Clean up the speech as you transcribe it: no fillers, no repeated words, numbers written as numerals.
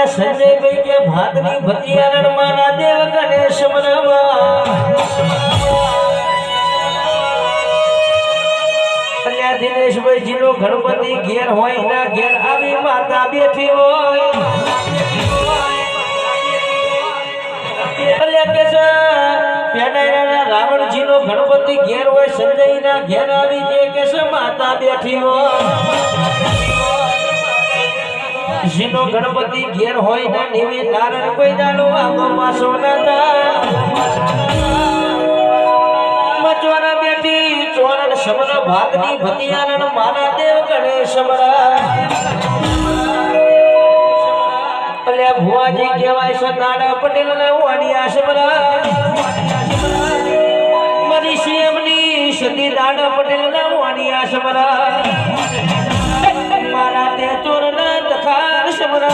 संजय भाई के भातनी भतियारण माना देव गणेश मनवा अल्या दिनेश भाई जीनो गणपति घेर होय ना घेर आवी माता बैठी होय अल्या केसा पेनायना रावण जीनो गणपति घेर होय संजय ना घेर आवी जे केसा माता बैठी होय जीनो गणपति घेर होय ना निवे नारायण कोई दानो आगो पासो ना ता मचवाना बेटी चोरण शमन भागनी भतियारण माना देव गणेश मरा अल्या भुवाजी केवाय सताड़ा पटेल ना वाणिया शमरा मरी सीएमनी सती दाड़ा पटेल ना वाणिया शमरा मारा ते चोरण तखार शमरा